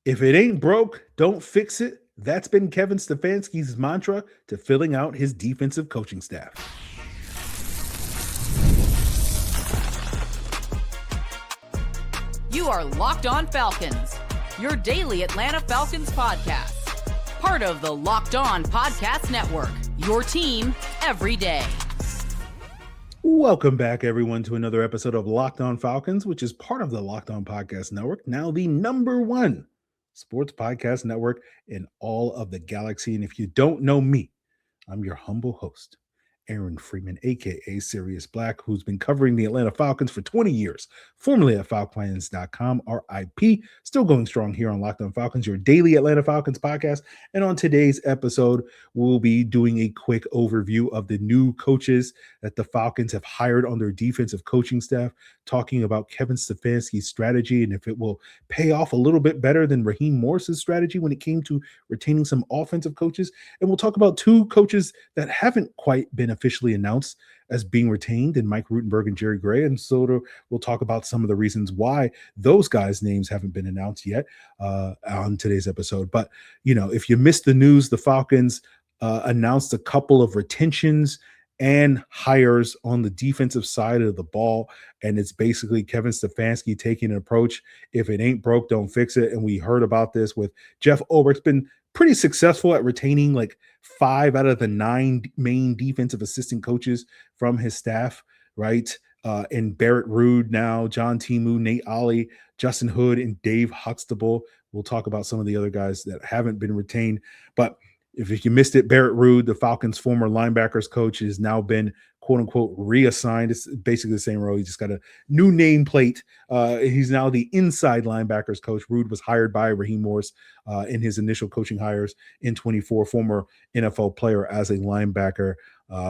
If it ain't broke, don't fix it. That's been Kevin Stefanski's mantra to filling out his defensive coaching staff. You are Locked On Falcons, your daily Atlanta Falcons podcast. Part of the Locked On Podcast Network, your team every day. Welcome back, everyone, to another episode of Locked On Falcons, which is part of the Locked On Podcast Network, now the #1 sports podcast network in all of the galaxy. And if you don't know me, I'm your humble host, Aaron Freeman, a.k.a. Sirius Black, who's been covering the Atlanta Falcons for 20 years, formerly at falcons.com, RIP, still going strong here on Locked On Falcons, your daily Atlanta Falcons podcast. And on today's episode, we'll be doing a quick overview of the new coaches that the Falcons have hired on their defensive coaching staff, talking about Kevin Stefanski's strategy and if it will pay off a little bit better than Raheem Morris's strategy when it came to retaining some offensive coaches. And we'll talk about two coaches that haven't quite been officially announced as being retained in Mike Rutenberg and Jerry Gray. And so we'll talk about some of the reasons why those guys' names haven't been announced yet on today's episode. But, you know, if you missed the news, the Falcons announced a couple of retentions and hires on the defensive side of the ball. And it's basically Kevin Stefanski taking an approach. If it ain't broke, don't fix it. And we heard about this with Jeff Ulbrich. Been pretty successful at retaining like 5 out of the 9 main defensive assistant coaches from his staff, right? And Barrett, Ruud now, John Timu, Nate Ollie, Justin Hood, and Dave Huxtable. We'll talk about some of the other guys that haven't been retained. But if you missed it, Barrett Ruud, the Falcons' former linebackers coach, has now been quote-unquote reassigned. It's basically the same role. He just got a new nameplate. He's now the inside linebackers coach. Ruud was hired by Raheem Morris in his initial coaching hires in 24, former NFL player as a linebacker.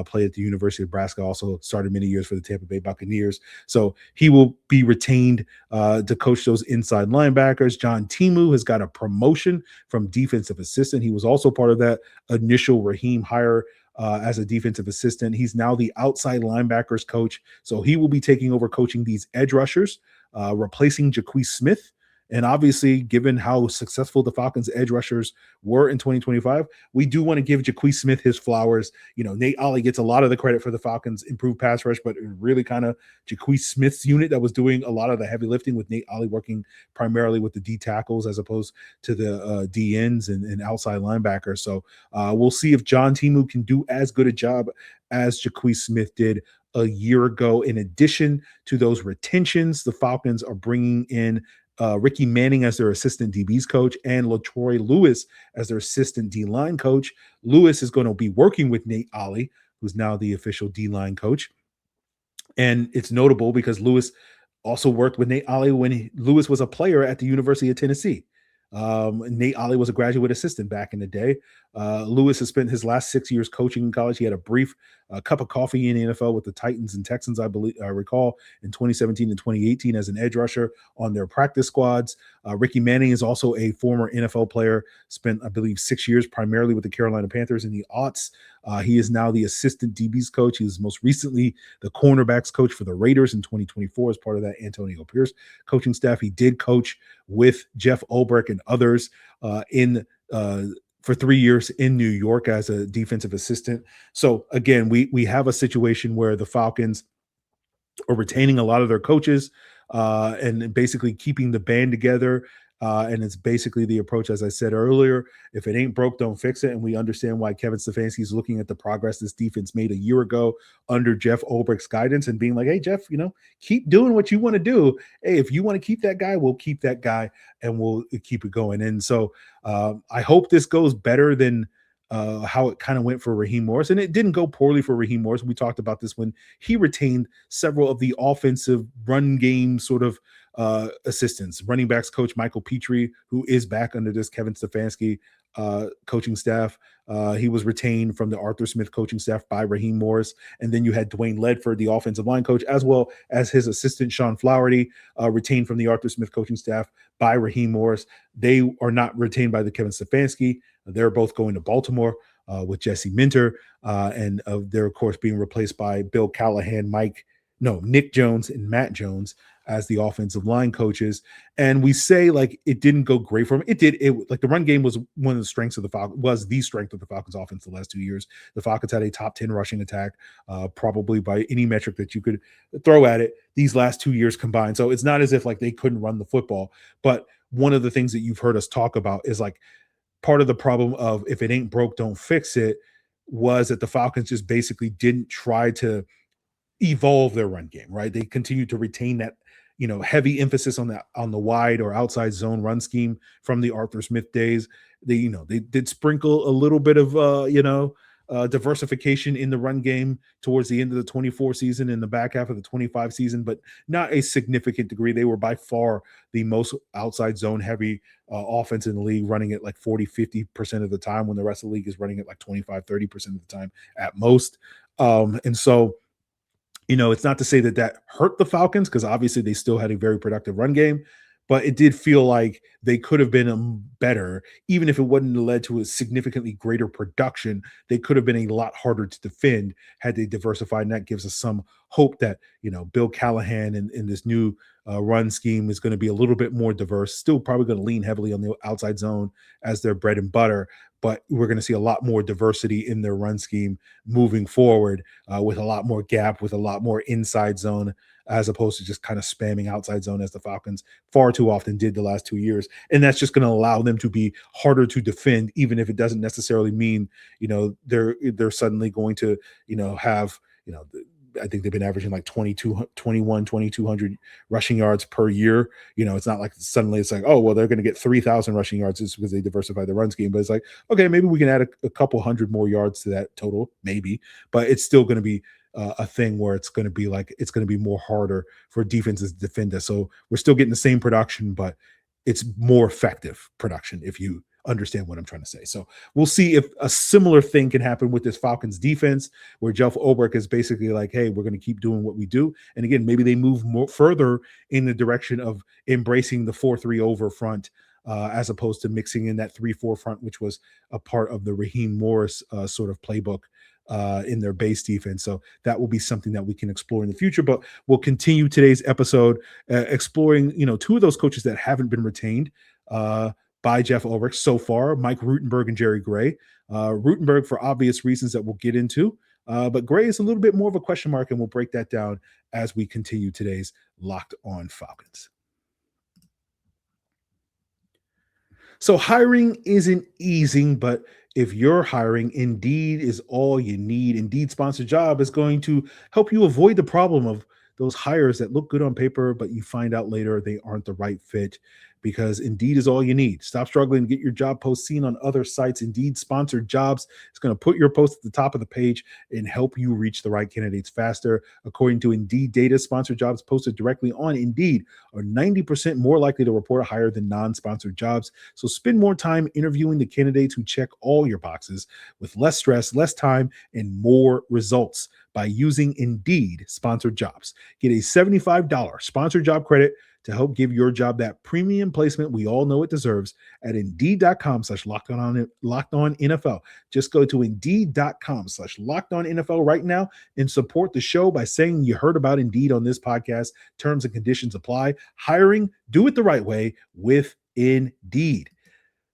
Played at the University of Nebraska, also started many years for the Tampa Bay Buccaneers. So he will be retained to coach those inside linebackers. John Timu has got a promotion from defensive assistant. He was also part of that initial Raheem hire as a defensive assistant. He's now the outside linebackers coach. So he will be taking over coaching these edge rushers, replacing Jaquez Smith. And obviously, given how successful the Falcons edge rushers were in 2025, we do want to give Jaquez Smith his flowers. You know, Nate Ollie gets a lot of the credit for the Falcons' improved pass rush, but really kind of Jaquez Smith's unit that was doing a lot of the heavy lifting, with Nate Ollie working primarily with the D tackles as opposed to the D ends and outside linebackers. So we'll see if John Timu can do as good a job as Jaquez Smith did a year ago. In addition to those retentions, the Falcons are bringing in Ricky Manning as their assistant DBs coach and LaTroy Lewis as their assistant D-line coach. Lewis is going to be working with Nate Ollie, who's now the official D-line coach. And it's notable because Lewis also worked with Nate Ollie when Lewis was a player at the University of Tennessee. Nate Ollie was a graduate assistant back in the day. Lewis has spent his last 6 years coaching in college. He had a brief cup of coffee in the NFL with the Titans and Texans, I recall, in 2017 and 2018 as an edge rusher on their practice squads. Ricky Manning is also a former NFL player, spent, I believe, 6 years primarily with the Carolina Panthers in the aughts. He is now the assistant DBs coach. He was most recently the cornerbacks coach for the Raiders in 2024 as part of that Antonio Pierce coaching staff. He did coach with Jeff Ulbrich and others for 3 years in New York as a defensive assistant. So again, we have a situation where the Falcons are retaining a lot of their coaches and basically keeping the band together. And it's basically the approach, as I said earlier, if it ain't broke, don't fix it. And we understand why Kevin Stefanski is looking at the progress this defense made a year ago under Jeff Ulbrich's guidance and being like, hey, Jeff, keep doing what you want to do. Hey, if you want to keep that guy, we'll keep that guy and we'll keep it going. And so I hope this goes better than how it kind of went for Raheem Morris. And it didn't go poorly for Raheem Morris. We talked about this when he retained several of the offensive run game sort of assistants. Running backs coach Michael Petrie, who is back under this Kevin Stefanski coaching staff. He was retained from the Arthur Smith coaching staff by Raheem Morris. And then you had Dwayne Ledford, the offensive line coach, as well as his assistant, Sean Flaherty, retained from the Arthur Smith coaching staff by Raheem Morris. They are not retained by the Kevin Stefanski. They're both going to Baltimore with Jesse Minter. And they're, of course, being replaced by Bill Callahan, Nick Jones, and Matt Jones as the offensive line coaches. And we say like it didn't go great for him. It did. It like the run game was one of the strengths of the Falcons, was the strength of the Falcons offense the last 2 years. The Falcons had a top 10 rushing attack, probably by any metric that you could throw at it these last 2 years combined. So it's not as if like they couldn't run the football. But one of the things that you've heard us talk about is like part of the problem of if it ain't broke, don't fix it, was that the Falcons just basically didn't try to evolve their run game, right? They continued to retain that, heavy emphasis on the wide or outside zone run scheme from the Arthur Smith days. They did sprinkle a little bit of, diversification in the run game towards the end of the 24 season and the back half of the 25 season, but not a significant degree. They were by far the most outside zone heavy offense in the league, running it like 40-50% of the time when the rest of the league is running it like 25-30% of the time at most. And so, it's not to say that hurt the Falcons, because obviously they still had a very productive run game, but it did feel like they could have been better, even if it wouldn't have led to a significantly greater production. They could have been a lot harder to defend had they diversified, and that gives us some hope that, Bill Callahan in this new run scheme is going to be a little bit more diverse, still probably going to lean heavily on the outside zone as their bread and butter, but we're going to see a lot more diversity in their run scheme moving forward, with a lot more gap, with a lot more inside zone, as opposed to just kind of spamming outside zone as the Falcons far too often did the last 2 years. And that's just going to allow them to be harder to defend, even if it doesn't necessarily mean, they're suddenly going to, have, I think they've been averaging like 2,200 rushing yards per year. It's not like suddenly it's like, oh, well, they're going to get 3,000 rushing yards just because they diversify the run scheme. But it's like, okay, maybe we can add a couple hundred more yards to that total, maybe. But it's still going to be a thing where it's going to be more harder for defenses to defend us. So we're still getting the same production, but it's more effective production, if you understand what I'm trying to say. So we'll see if a similar thing can happen with this Falcons defense, where Jeff Ulbrich is basically like, hey, we're going to keep doing what we do. And again, maybe they move more further in the direction of embracing the 4-3 over front, as opposed to mixing in that 3-4 front, which was a part of the Raheem Morris sort of playbook in their base defense. So that will be something that we can explore in the future. But we'll continue today's episode exploring, two of those coaches that haven't been retained by Jeff Ulbrich so far, Mike Rutenberg and Jerry Gray. Rutenberg for obvious reasons that we'll get into, but Gray is a little bit more of a question mark, and we'll break that down as we continue today's Locked On Falcons. So hiring isn't easy, but if you're hiring, Indeed is all you need. Indeed Sponsored Job is going to help you avoid the problem of those hires that look good on paper, but you find out later they aren't the right fit, because Indeed is all you need. Stop struggling to get your job post seen on other sites. Indeed Sponsored Jobs is going to put your post at the top of the page and help you reach the right candidates faster. According to Indeed data, sponsored jobs posted directly on Indeed are 90% more likely to report a hire than non-sponsored jobs. So spend more time interviewing the candidates who check all your boxes with less stress, less time, and more results by using Indeed Sponsored Jobs. Get a $75 sponsored job credit to help give your job that premium placement we all know it deserves at Indeed.com/LockedOn NFL. Just go to Indeed.com/LockedOnNFL right now and support the show by saying you heard about Indeed on this podcast. Terms and conditions apply. Hiring, do it the right way with Indeed.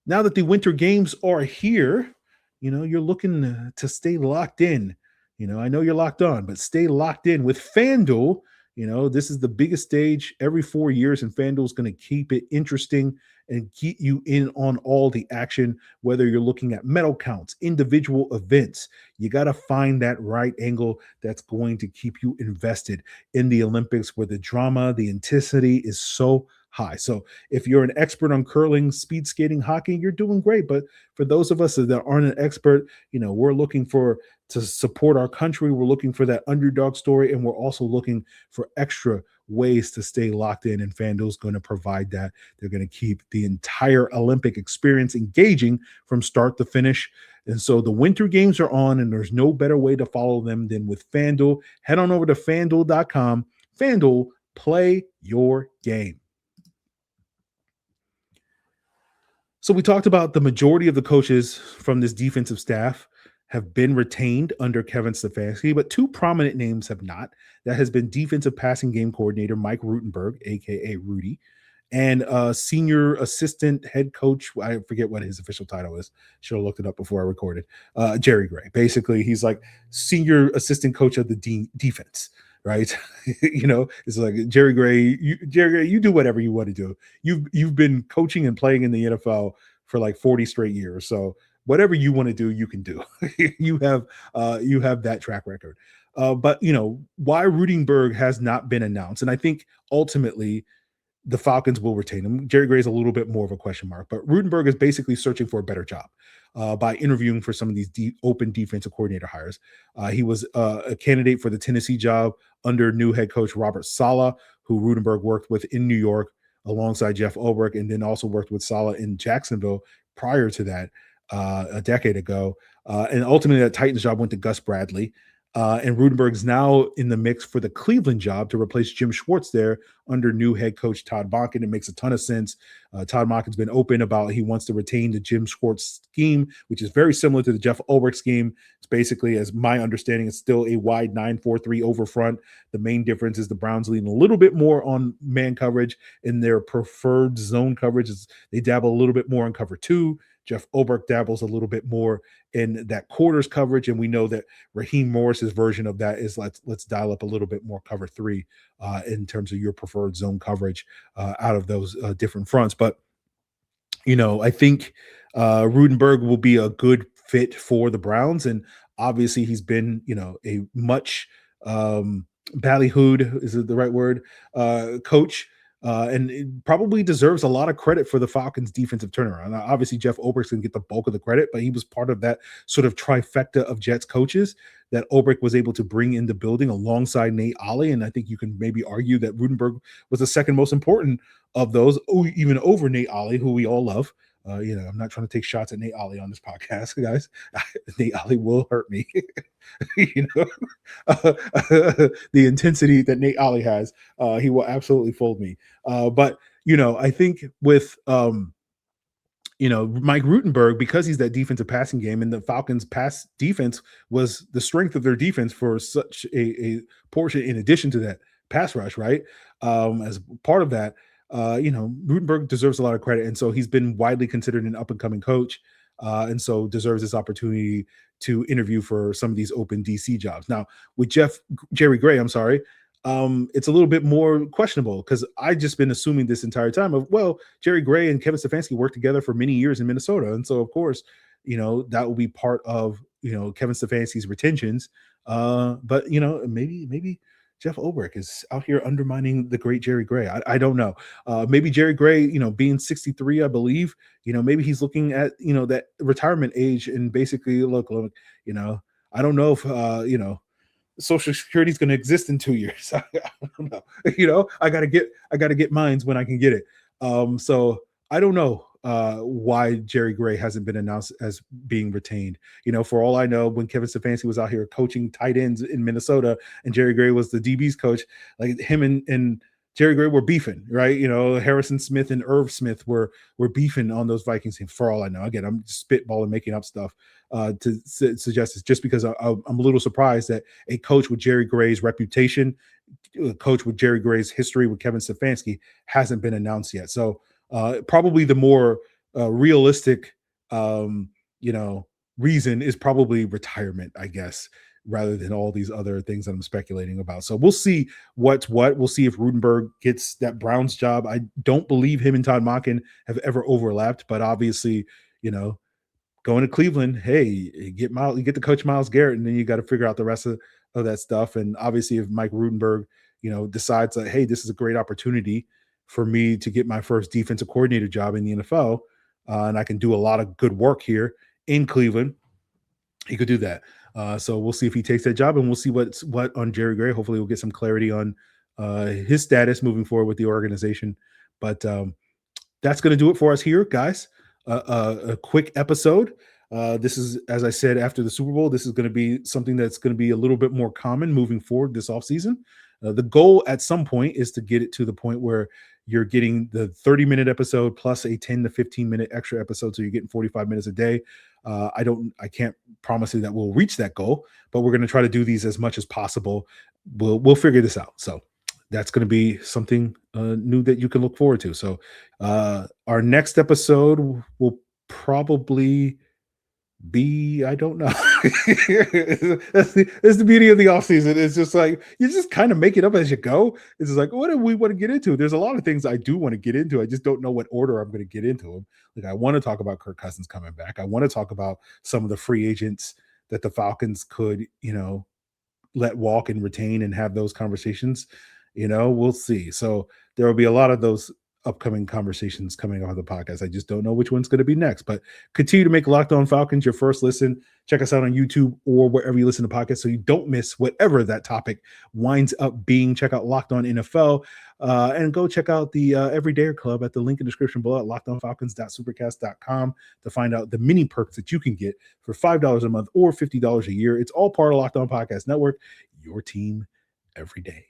Now that the winter games are here, you're looking to stay locked in. I know you're locked on, but stay locked in with FanDuel. This is the biggest stage every 4 years, and FanDuel is going to keep it interesting and keep you in on all the action, whether you're looking at medal counts, individual events. You got to find that right angle that's going to keep you invested in the Olympics, where the drama, the intensity is so high. So if you're an expert on curling, speed skating, hockey, you're doing great. But for those of us that aren't an expert, we're looking to support our country. We're looking for that underdog story, and we're also looking for extra ways to stay locked in, and FanDuel's going to provide that. They're going to keep the entire Olympic experience engaging from start to finish. And so the winter games are on, and there's no better way to follow them than with FanDuel. Head on over to FanDuel.com. FanDuel, play your game. So we talked about the majority of the coaches from this defensive staff have been retained under Kevin Stefanski, but two prominent names have not. That has been defensive passing game coordinator Mike Rutenberg, aka Rudy, and senior assistant head coach. I forget what his official title is. Should have looked it up before I recorded. Jerry Gray. Basically, he's like senior assistant coach of the defense. Right, it's like Jerry Gray. Jerry Gray, you do whatever you want to do. You've been coaching and playing in the NFL for like 40 straight years. So whatever you want to do, you can do. you have that track record. But why Rutenberg has not been announced, and I think ultimately the Falcons will retain him. Jerry Gray is a little bit more of a question mark, but Rutenberg is basically searching for a better job by interviewing for some of these open defensive coordinator hires. He was a candidate for the Tennessee job under new head coach Robert Saleh, who Rutenberg worked with in New York alongside Jeff Ulbrich, and then also worked with Saleh in Jacksonville prior to that a decade ago. And ultimately that Titans job went to Gus Bradley. And Rutenberg's now in the mix for the Cleveland job to replace Jim Schwartz there under new head coach Todd Monken. It makes a ton of sense. Todd Monken's been open about he wants to retain the Jim Schwartz scheme, which is very similar to the Jeff Ulbrich scheme. It's basically, as my understanding, it's still a wide 9-4-3 over front. The main difference is the Browns lean a little bit more on man coverage in their preferred zone coverage. They dabble a little bit more on cover 2. Jeff Ulbrich dabbles a little bit more in that quarters coverage, and we know that Raheem Morris's version of that is let's dial up a little bit more cover 3 in terms of your preferred zone coverage out of those different fronts. But I think Rutenberg will be a good fit for the Browns, and obviously he's been a much ballyhooed, is it the right word, coach. And it probably deserves a lot of credit for the Falcons' defensive turnaround. Now, obviously, Jeff Ulbrich can get the bulk of the credit, but he was part of that sort of trifecta of Jets coaches that Ulbrich was able to bring in the building alongside Nate Ollie. And I think you can maybe argue that Rutenberg was the second most important of those, even over Nate Ollie, who we all love. I'm not trying to take shots at Nate Ollie on this podcast, guys. Nate Ollie will hurt me. The intensity that Nate Ollie has, he will absolutely fold me. But I think with Mike Rutenberg, because he's that defensive passing game, and the Falcons' pass defense was the strength of their defense for such a portion, in addition to that pass rush, right? As part of that. Rutenberg deserves a lot of credit. And so he's been widely considered an up and coming coach. And so deserves this opportunity to interview for some of these open DC jobs. Now with Jerry Gray, it's a little bit more questionable because I've just been assuming this entire time Jerry Gray and Kevin Stefanski worked together for many years in Minnesota. And so of course, that will be part of, Kevin Stefanski's retentions. But maybe Jeff Ulbrich is out here undermining the great Jerry Gray. I don't know. Maybe Jerry Gray, being 63, I believe, maybe he's looking at, that retirement age and basically look, I don't know if, Social Security is going to exist in 2 years. I don't know. I got to get mines when I can get it. So I don't know why Jerry Gray hasn't been announced as being retained. For all I know, when Kevin Stefanski was out here coaching tight ends in Minnesota and Jerry Gray was the DBs coach, like him and Jerry Gray were beefing, right? Harrison Smith and Irv Smith were beefing on those Vikings teams, for all I know. Again, I'm spitballing, making up stuff to suggest this, just because I'm a little surprised that a coach with Jerry Gray's reputation, a coach with Jerry Gray's history with Kevin Stefanski, hasn't been announced yet. So probably the more realistic, reason is probably retirement, I guess, rather than all these other things that I'm speculating about. So we'll see what's what. We'll see if Rutenberg gets that Browns job. I don't believe him and Todd Monken have ever overlapped, but obviously, going to Cleveland, hey, you get the coach Myles Garrett, and then you got to figure out the rest of that stuff. And obviously, if Mike Rutenberg, decides that, hey, this is a great opportunity for me to get my first defensive coordinator job in the NFL, and I can do a lot of good work here in Cleveland, he could do that. So we'll see if he takes that job, and we'll see what on Jerry Gray. Hopefully we'll get some clarity on his status moving forward with the organization. But that's going to do it for us here, guys. A quick episode. This is, as I said, after the Super Bowl, this is going to be something that's going to be a little bit more common moving forward this offseason. The goal at some point is to get it to the point where, you're getting the 30-minute episode plus a 10 to 15-minute extra episode. So you're getting 45 minutes a day. I can't promise you that we'll reach that goal, but we're going to try to do these as much as possible. We'll figure this out. So that's going to be something new that you can look forward to. So our next episode will probably be, I don't know. that's the beauty of the off season. It's just like you just kind of make it up as you go. It's just like, what do we want to get into? There's a lot of things I do want to get into. I just don't know what order I'm going to get into them. Like, I want to talk about Kirk Cousins coming back. I want to talk about some of the free agents that the Falcons could, let walk and retain and have those conversations. We'll see. So there will be a lot of those upcoming conversations coming on the podcast. I just don't know which one's going to be next, but continue to make Locked On Falcons your first listen. Check us out on YouTube or wherever you listen to podcasts so you don't miss whatever that topic winds up being. Check out Locked On NFL and go check out the Everydayer Club at the link in the description below at lockedonfalcons.supercast.com to find out the mini perks that you can get for $5 a month or $50 a year. It's all part of Locked On Podcast Network, your team every day.